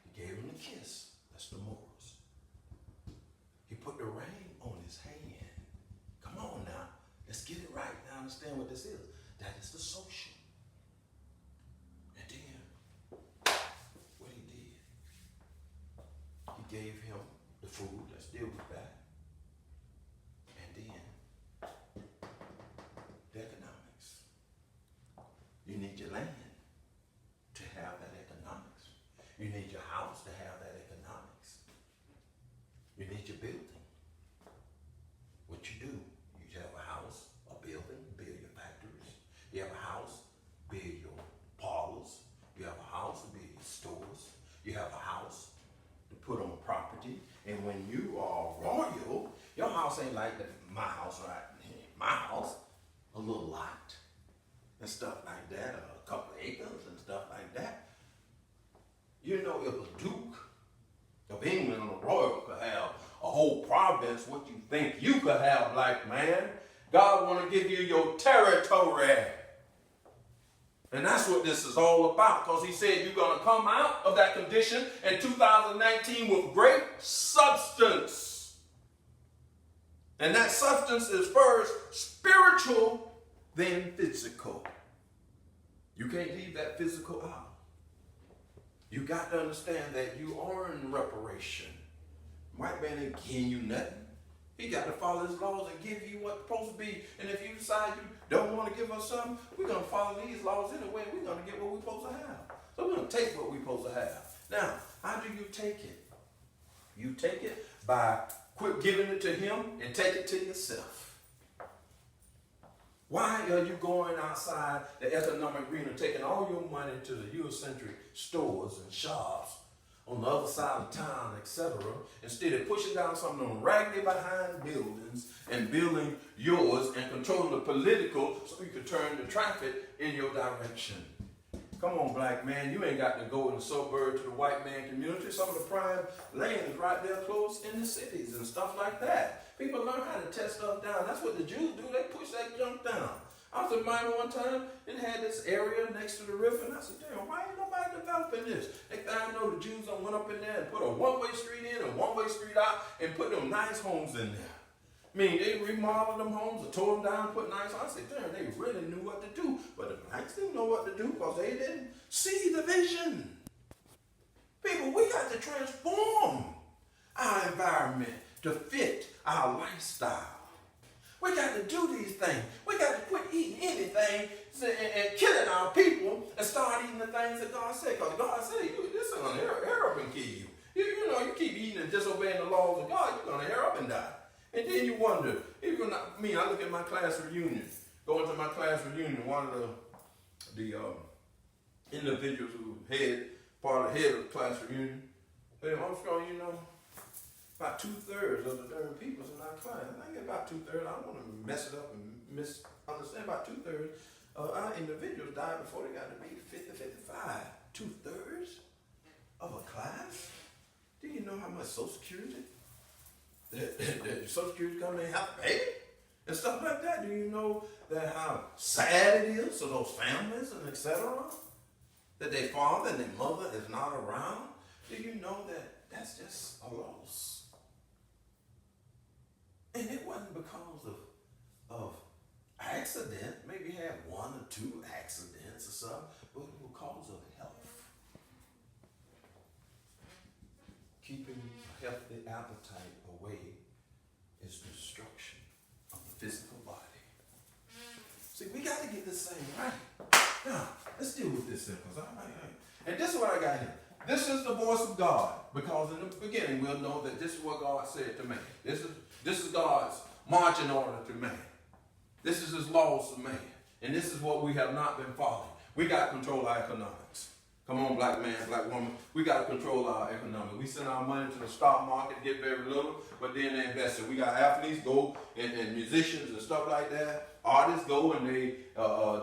He gave him the kiss. That's the morals. He put the ring on his hand. Come on now. Let's get it right. Now understand what this is. That is the social. And then, what he did, he gave him the food. Let's deal with that. And then, the economics. You need your land to have that economics. You need your house to have that economics. You need your building. What you do, you have a house, a building, build your factories. You have a house, build your parlors. You have a house, build your stores. You have a house to put on property. And when you are royal, your house ain't like my house, right? My house, a little lot and stuff like that, a couple of acres and stuff like that. You know, if a duke of England or royal could have a whole province, what you think you could have, black man? God want to give you your territory. And that's what this is all about, because he said you're going to come out of that condition in 2019 with great substance. And that substance is first spiritual then physical. You can't leave that physical out. You got to understand that you are in reparation. White man ain't giving you nothing. He got to follow his laws and give you what's supposed to be. And if you decide you don't want to give us something, we're going to follow these laws anyway. We're going to get what we're supposed to have. So we're going to take what we're supposed to have. Now, how do you take it? You take it by quit giving it to him and take it to yourself. Why are you going outside the economic arena, taking all your money to the Eurocentric stores and shops on the other side of town, etc., instead of pushing down some of them raggedy behind buildings and building yours and controlling the political so you can turn the traffic in your direction? Come on, black man, you ain't got to go in the suburb to the white man community. Some of the prime land is right there close in the cities and stuff like that. People learn how to test stuff down. That's what the Jews do. They push that junk down. I was in Miami one time and had this area next to the river, and I said, damn, why ain't nobody developing this? Next thing I know, the Jews went up in there and put a one-way street in and one-way street out and put them nice homes in there. I mean, they remodeled them homes or tore them down, put nice homes. I said, damn, they really knew what to do. But the blacks didn't know what to do because they didn't see the vision. People, we got to transform our environment to fit our lifestyle. We got to do these things. We got to quit eating anything and killing our people and start eating the things that God said. Because God said, this is going to hair up and kill you. You know, you keep eating and disobeying the laws of God, you're going to hair up and die. And then you wonder, I look at my class reunion, going to my class reunion, one of the individuals who part of the head of the class reunion, hey, Armstrong, you know, about 2/3 of the darn people in our class, I think about 2/3, I don't want to mess it up and misunderstand, about 2/3 of our individuals died before they got to be 50, 55. 2/3 of a class? Do you know how much Social Security? The Social Security company have to pay and stuff like that. Do you know that how sad it is for those families and etc. that their father and their mother is not around? Do you know that that's just a loss? And it wasn't because of accident. Maybe you had 1 or 2 accidents or something, but because of health. Keeping a healthy appetite away is destruction of the physical body. See, we got to get this thing right. Now, let's deal with this simple. And this is what I got here. This is the voice of God, because in the beginning we'll know that this is what God said to man. This is God's marching order to man. This is his laws to man. And this is what we have not been following. We got to control our economics. Come on, black man, black woman. We got to control our economics. We send our money to the stock market, get very little, but then they invest it. We got athletes go and musicians and stuff like that. Artists go and they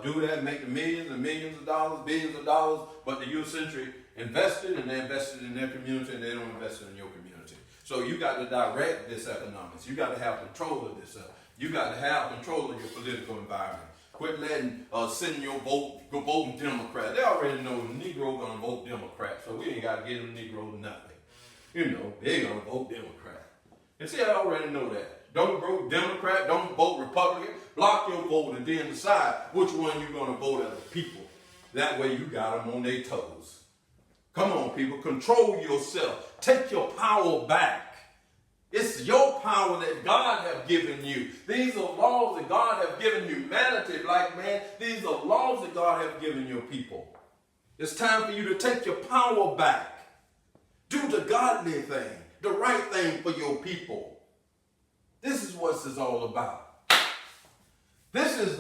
do that, make the millions and millions of dollars, billions of dollars, but the Eurocentric invested, and they invested in their community, and they don't invest in your community. So you got to direct this economics. You got to have control of this. You got to have control of your political environment. Quit letting sending your vote, go voting Democrat. They already know the Negro gonna vote Democrat, so we ain't got to give them Negro nothing. You know, they gonna vote Democrat. And see, I already know that. Don't vote Democrat, don't vote Republican. Block your vote and then decide which one you're gonna vote as a people. That way you got them on their toes. Come on, people, control yourself. Take your power back. It's your power that God has given you. These are laws that God has given humanity, black man. These are laws that God has given your people. It's time for you to take your power back. Do the godly thing, the right thing for your people. This is what this is all about. This is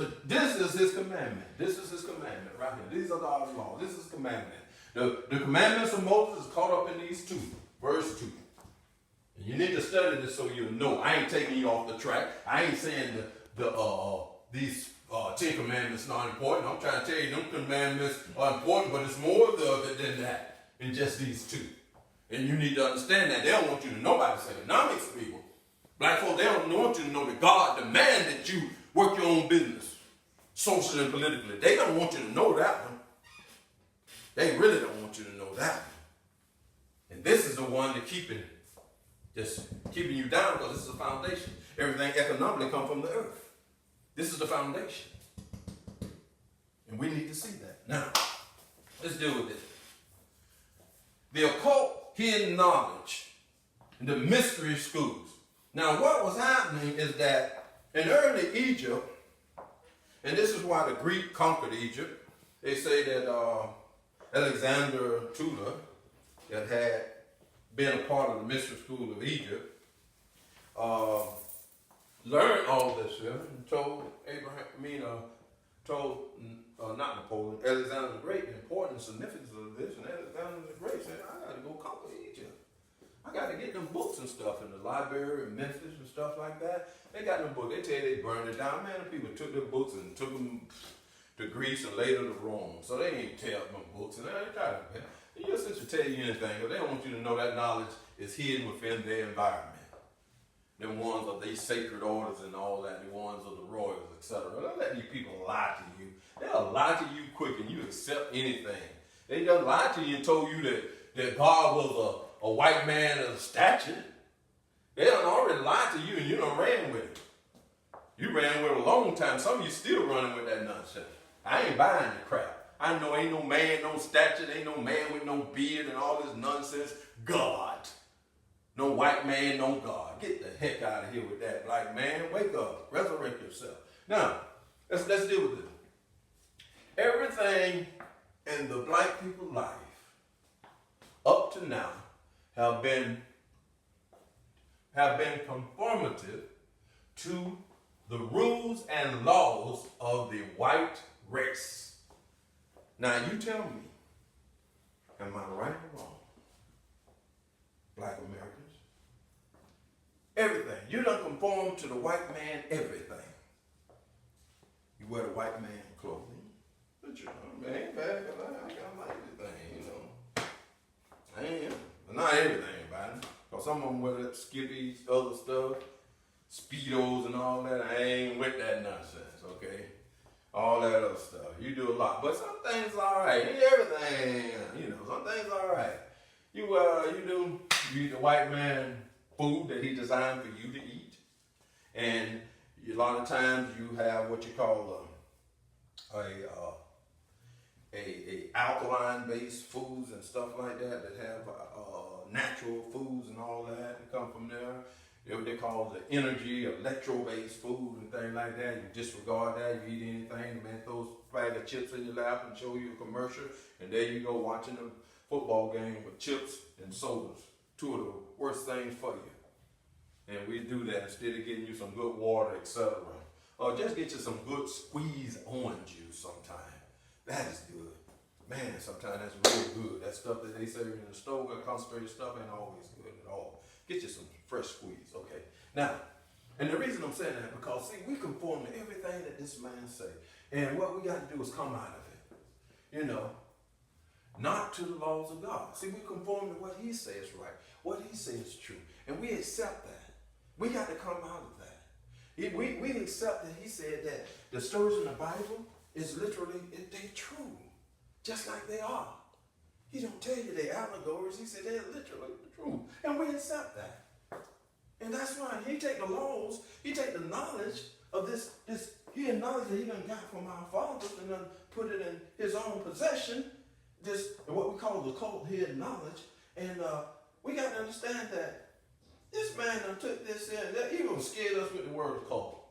his commandment. This is his commandment right here. These are God's laws. This is his commandment. The commandments of Moses is caught up in these 2, verse 2. You need to study this so you know. I ain't taking you off the track. I ain't saying these 10 commandments not important. I'm trying to tell you them commandments are important, but it's more than that than just these 2. And you need to understand that. They don't want you to know about this economics, people. Black folks, they don't want you to know that God demands that you work your own business, socially and politically. They don't want you to know that one. They really don't want you to know that one. And this is the one that just keeping you down, because this is the foundation. Everything economically comes from the earth. This is the foundation. And we need to see that. Now, let's deal with this. The occult, hidden knowledge, and the mystery schools. Now, what was happening is that in early Egypt, and this is why the Greek conquered Egypt, they say that Alexander Tudor, that had been a part of the mystery school of Egypt, learned all this and told not Napoleon, Alexander the Great, the importance and significance of this, and Alexander the Great said, I got to go conquer Egypt. I got to get them books and stuff in the library in Memphis and stuff like that. They got them books. They tell you they burned it down. Man, the people took their books and took them to Greece and later to Rome. So they ain't tell them books. And they try to, you just to tell you anything, but they don't want you to know that knowledge is hidden within their environment. The ones of these sacred orders and all that, the ones of the royals, etc. Don't let these people lie to you. They'll lie to you quick and you accept anything. They done lied to you and told you that God was a white man of stature. They done already lied to you and you done ran with it. You ran with it a long time. Some of you still running with that nonsense. I ain't buying the crap. I know ain't no man, no stature, ain't no man with no beard and all this nonsense. God. No white man, no God. Get the heck out of here with that, black man. Wake up. Resurrect yourself. Now, let's deal with this. Everything in the black people's life up to now have been conformative to the rules and laws of the white race. Now you tell me, am I right or wrong? Black Americans. Everything. You don't conform to the white man, everything. You wear the white man clothing. But you know, man, bad, I like the thing, you know. I am. But not everything about it. Because some of them wear that skivvies, other stuff, Speedos and all that. I ain't with that nonsense, okay? All that other stuff. You do a lot. But some things all right. Ain't everything, you know, some things all right. You eat the white man food that he designed for you to eat. And a lot of times you have what you call a alkaline-based foods and stuff like that have natural foods and all that come from there. What they call the energy, electro-based food and things like that. You disregard that, you eat anything, the man throws a bag of chips in your lap and show you a commercial, and there you go watching a football game with chips and sodas. Two of the worst things for you. And we do that instead of getting you some good water, etc. Or just get you some good squeezed orange juice sometime. That is good. Man, sometimes that's really good. That stuff that they serve in the store, that concentrated stuff ain't always good at all. Get you some fresh squeeze, okay? Now, and the reason I'm saying that because, see, we conform to everything that this man say. And what we got to do is come out of it. You know, not to the laws of God. See, we conform to what he says right, what he says true. And we accept that. We got to come out of that. We accept that he said that the stories in the Bible is literally, they're true. Just like they are. He don't tell you they're allegories. He said they're literally true. And we accept that. And that's why he take the laws, he take the knowledge of this hidden knowledge that he done got from our fathers and then put it in his own possession, this what we call the cult hidden knowledge. And we got to understand that this man done took this in, that he even scared us with the word cult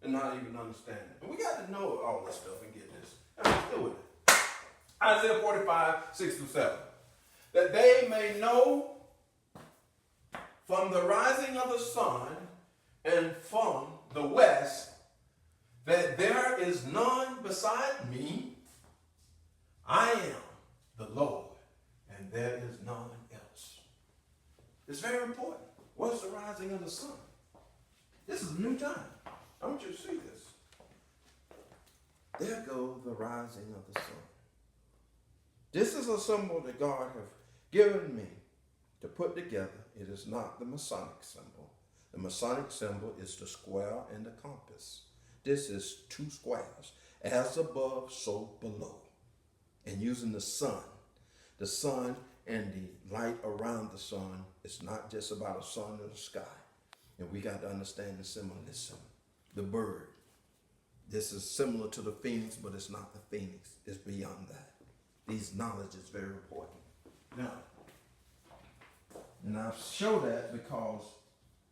and not even understand it. And we got to know all this stuff and get this. And let's do with it. Isaiah 45, 6-7. That they may know from the rising of the sun and from the west that there is none beside me. I am the Lord, and there is none else. It's very important. What's the rising of the sun? This is a new time. I want you to see this. There goes the rising of the sun. This is a symbol that God has given me to put together. It is not the Masonic symbol. The Masonic symbol is the square and the compass. This is two squares, as above, so below. And using the sun and the light around the sun, it's not just about a sun in the sky. And we got to understand the symbolism. The bird, This is similar to the phoenix, but it's not the phoenix. It's beyond that. These knowledge is very important. Now, and I show that because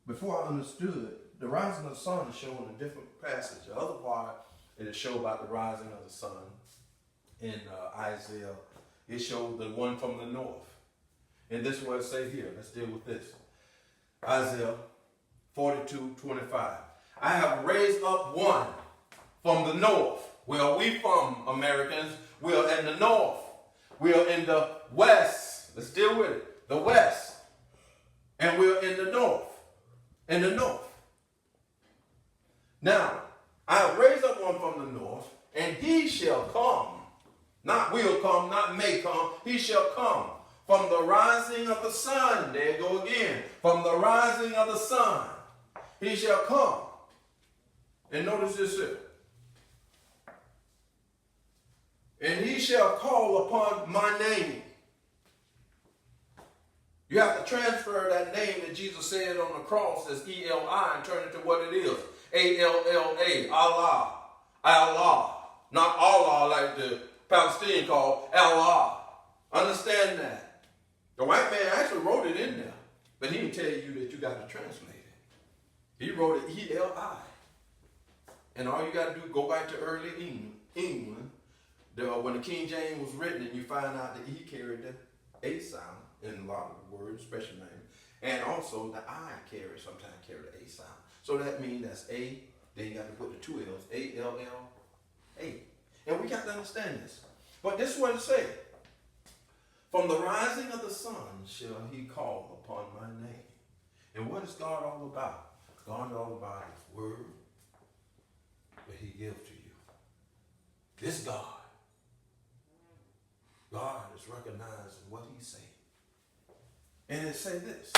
before I understood, the rising of the sun is shown in a different passage. The other part, it is shown about the rising of the sun in Isaiah. It showed the one from the north. And this is what it say here. Let's deal with this. Isaiah 42:25. I have raised up one from the north. Where are we from, Americans? We are in the north. We are in the west. Let's deal with it. The west. And we're in the north. In the north. Now, I have raised up one from the north, and he shall come. Not will come, not may come. He shall come from the rising of the sun. There you go again. From the rising of the sun. He shall come. And notice this here. And he shall call upon my name. You have to transfer that name that Jesus said on the cross as E-L-I and turn it to what it is. A-L-L-A, Allah. Allah. Not Allah like the Palestinian call Allah. Understand that. The white man actually wrote it in there, but he didn't tell you that you got to translate it. He wrote it E-L-I. And all you got to do is go back to early England. When the King James was written, and you find out that he carried the A sound in a lot of the words, special names. And also the I sometimes carry the A sound. So that means that's A, then you got to put the two L's, A-L-L-A. And we got to understand this. But this is what it says. From the rising of the sun shall he call upon my name. And what is God all about? God is all about his word that he gives to you. This God is recognizing what he's saying. And it say this,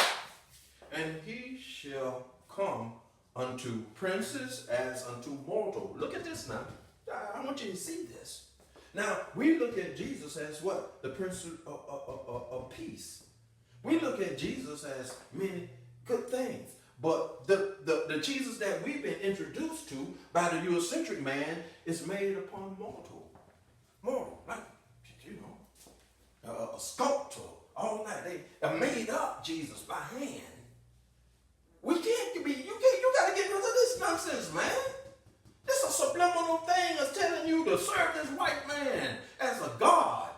and he shall come unto princes as unto mortal. Look at this now. I want you to see this. Now, we look at Jesus as what? The Prince of Peace. We look at Jesus as many good things. But the Jesus that we've been introduced to by the Eurocentric man is made upon mortal. Mortal, like, you know, a sculptor, all that. They have made up Jesus by hand. You got to get rid of this nonsense, man. This is a subliminal thing that's telling you to serve this white man as a God.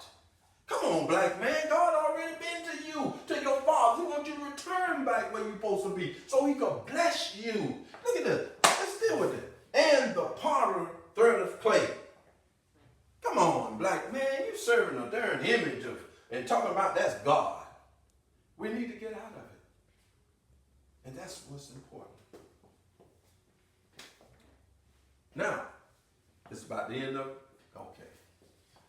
Come on, black man. God already been to you, to your father. He wants you to return back where you're supposed to be so he can bless you. Look at this. Let's deal with it. And the potter threadeth clay. Come on, black man. You serving a darn image of and talking about that's God. We need to get out of it. And that's what's important. Now, it's about the end of it. Okay.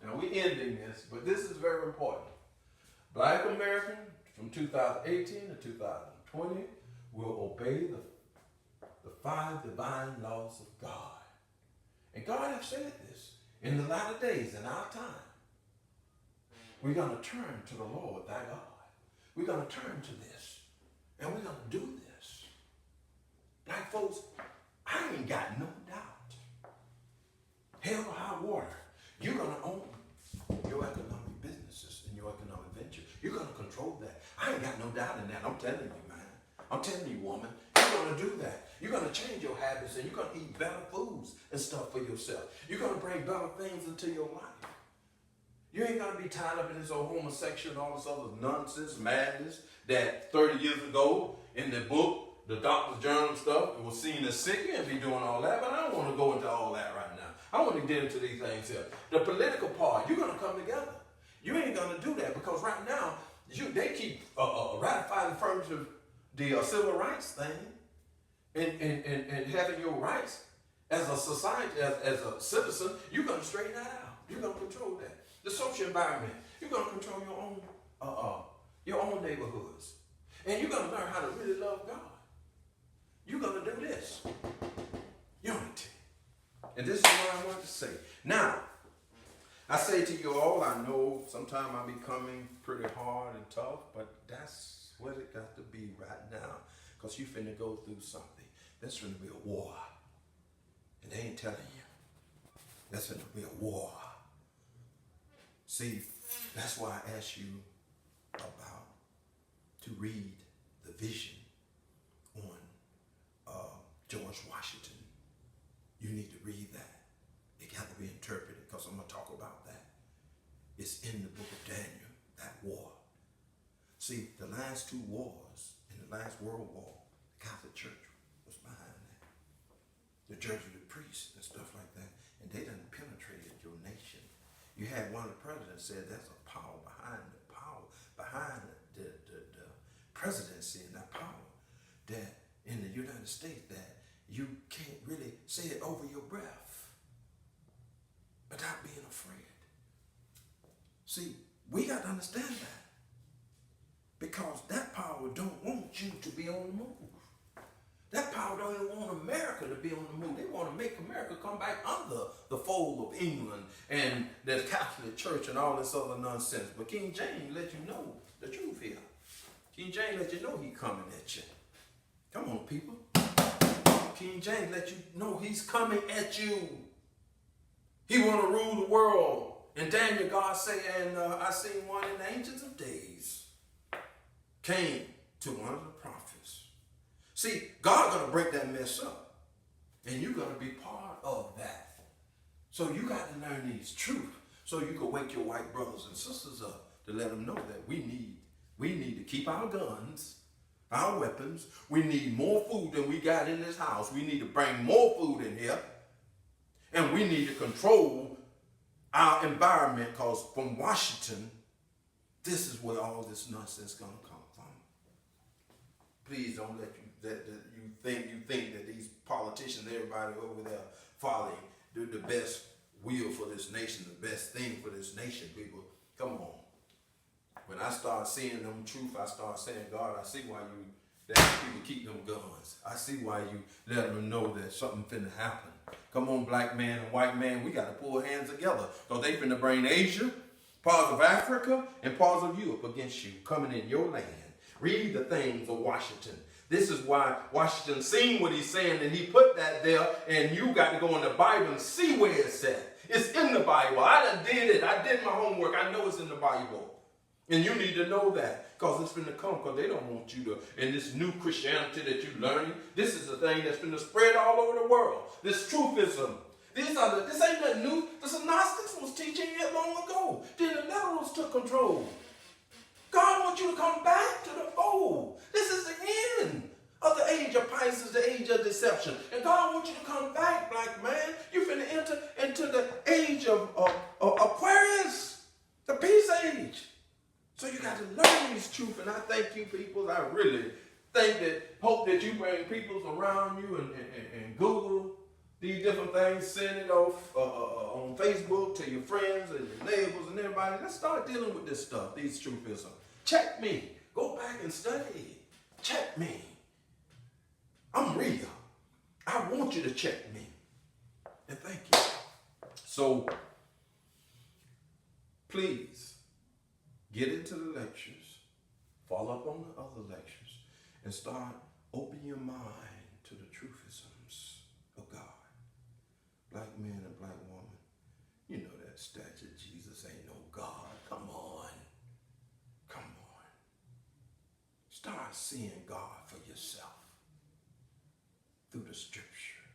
Now, we're ending this, but this is very important. Black American from 2018 to 2020 will obey the 5 divine laws of God. And God has said this. In the latter days, in our time, we're going to turn to the Lord, thy God. We're going to turn to this. And we're going to do this. Black folks, I ain't got no doubt. Hell or high water, you're going to own your economic businesses and your economic venture. You're going to control that. I ain't got no doubt in that. I'm telling you, man. I'm telling you, woman. You're going to do that. You're going to change your habits and you're going to eat better foods and stuff for yourself. You're going to bring better things into your life. You ain't going to be tied up in this old homosexual and all this other nonsense, madness that 30 years ago in the book, the doctor's journal and stuff, it was seen as sick. You ain't be doing all that, but I don't want to go into all that right now. I want to get into these things here. The political part, you're going to come together. You ain't going to do that because right now, they keep ratifying affirmative, the civil rights thing and having your rights as a society, as a citizen, you're going to straighten that out. You're going to control that. The social environment, you're going to control your own neighborhoods. And you're going to learn how to really love God. You're going to do this. Unity. And this is what I want to say. Now, I say to you all, I know sometimes I be coming pretty hard and tough, but that's what it got to be right now. Because you finna go through something. There's finna be a war. And they ain't telling you. That's going to be a war. See, that's why I asked you about to read the vision on George Washington. You need to read that. It got to be interpreted because I'm going to talk about that. It's in the book of Daniel, that war. See, the last two wars, in the last World War, the Catholic Church was behind that. The Jesuit priests and stuff like that. And they done penetrated your nation. You had one of the presidents said there's a power behind the presidency and that power that in the United States that you can't really say it over your breath without being afraid. See, we got to understand that because that power don't want you to be on the move. That power don't even want America to be on the move. They want to make America come back under the fold of England and the Catholic Church and all this other nonsense. But King James let you know the truth here. King James let you know he's coming at you. Come on, people. King James let you know he's coming at you. He want to rule the world. And Daniel, God say, and I seen one in the ancients of days came to one of the prophets. See, God gonna break that mess up, and you're gonna be part of that. So you got to learn these truths, so you can wake your white brothers and sisters up to let them know that we need to keep our guns, our weapons. We need more food than we got in this house. We need to bring more food in here, and we need to control our environment. Because from Washington, this is where all this nonsense is gonna come from. Please don't let you think that these politicians, everybody over there, following do the best will for this nation, the best thing for this nation. People, come on. When I start seeing them truth, I start saying, God, I see why you let people keep them guns. I see why you let them know that something finna happen. Come on, black man and white man, we got to pull hands together. Because they finna bring Asia, parts of Africa, and parts of Europe against you, coming in your land. Read the things of Washington. This is why Washington seen what he's saying, and he put that there, and you got to go in the Bible and see where it's at. It's in the Bible. I done did it. I did my homework. I know it's in the Bible. And you need to know that, because it's going to come, because they don't want you to, in this new Christianity that you're learning, this is the thing that's been spread all over the world. This truthism. This ain't nothing new. The Gnostics was teaching it long ago. Then the liberals took control. God wants you to come back to the fold. This is the end of the age of Pisces, the age of deception. And God wants you to come back, black man. You're finna enter into the age of Aquarius, the peace age. So you got to learn these truths. And I thank you, people. I really hope that you bring people around you and Google these different things, send it off on Facebook to your friends and your neighbors and everybody. Let's start dealing with this stuff, these truthism. Check me. Go back and study. Check me. I'm real. I want you to check me. And thank you. So, please, get into the lectures, follow up on the other lectures, and start opening your mind to the truthisms of God. Black man and black woman, you know that statue Jesus ain't no God. Come on. Come on. Start seeing God for yourself through the scripture.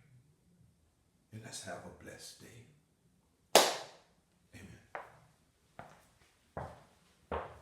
And let's have a blessed day.